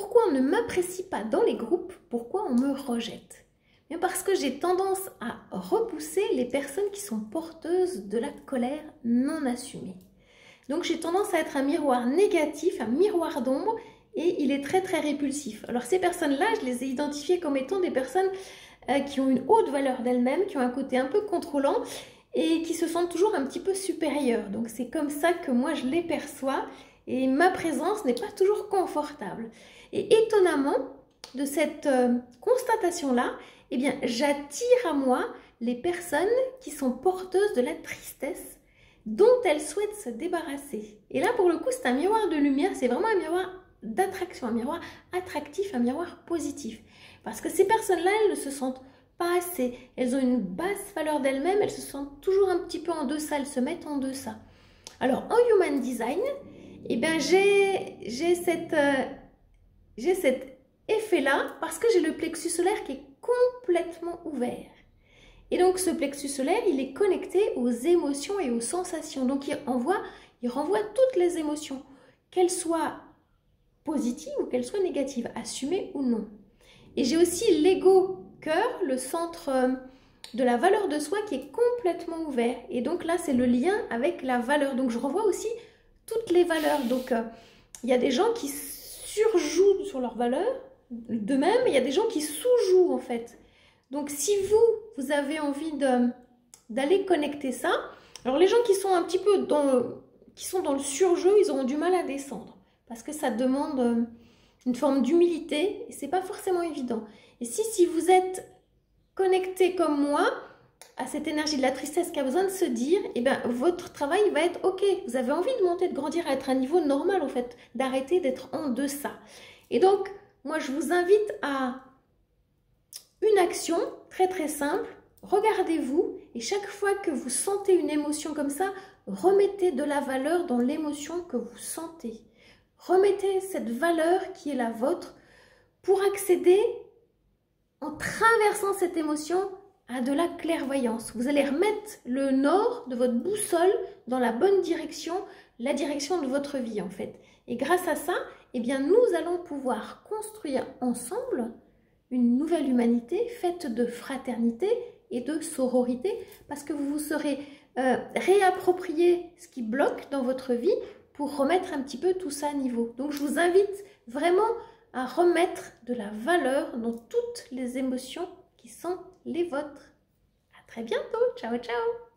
pourquoi on ne m'apprécie pas dans les groupes? Pourquoi on me rejette? Bien parce que j'ai tendance à repousser les personnes qui sont porteuses de la colère non assumée. Donc j'ai tendance à être un miroir négatif, un miroir d'ombre, et il est très très répulsif. Alors ces personnes-là, je les ai identifiées comme étant des personnes qui ont une haute valeur d'elles-mêmes, qui ont un côté un peu contrôlant et qui se sentent toujours un petit peu supérieures. Donc c'est comme ça que moi je les perçois et ma présence n'est pas toujours confortable. Et étonnamment, de cette constatation-là, eh bien j'attire à moi les personnes qui sont porteuses de la tristesse dont elles souhaitent se débarrasser. Et là pour le coup c'est un miroir de lumière, c'est vraiment un miroir d'attraction, un miroir attractif, un miroir positif. Parce que ces personnes-là, elles ne se sentent pas assez, elles ont une basse valeur d'elles-mêmes, elles se sentent toujours un petit peu en deçà, elles se mettent en deçà. Alors en Human Design, eh bien, j'ai cet effet-là parce que j'ai le plexus solaire qui est complètement ouvert. Et donc ce plexus solaire, il est connecté aux émotions et aux sensations. Donc il renvoie toutes les émotions, qu'elles soient positives ou qu'elles soient négatives, assumées ou non. Et j'ai aussi l'ego cœur, le centre de la valeur de soi qui est complètement ouvert. Et donc là, c'est le lien avec la valeur. Donc je revois aussi toutes les valeurs. Donc il y a des gens qui surjouent sur leurs valeurs. De même, il y a des gens qui sous-jouent en fait. Donc si vous avez envie d'aller connecter ça, alors les gens qui sont un petit peu dans le surjeu, ils auront du mal à descendre. Parce que ça demande une forme d'humilité et c'est pas forcément évident. Et si vous êtes connecté comme moi à cette énergie de la tristesse qui a besoin de se dire, eh bien votre travail va être ok, vous avez envie de monter, de grandir, à être à un niveau normal en fait, d'arrêter d'être en deçà. Et donc, moi je vous invite à une action très très simple, regardez-vous et chaque fois que vous sentez une émotion comme ça, remettez de la valeur dans l'émotion que vous sentez. Remettez cette valeur qui est la vôtre pour accéder, en traversant cette émotion, à de la clairvoyance. Vous allez remettre le nord de votre boussole dans la bonne direction, la direction de votre vie en fait. Et grâce à ça, eh bien, nous allons pouvoir construire ensemble une nouvelle humanité faite de fraternité et de sororité parce que vous vous serez réapproprié ce qui bloque dans votre vie pour remettre un petit peu tout ça à niveau. Donc je vous invite vraiment à remettre de la valeur dans toutes les émotions qui sont les vôtres. À très bientôt, ciao ciao.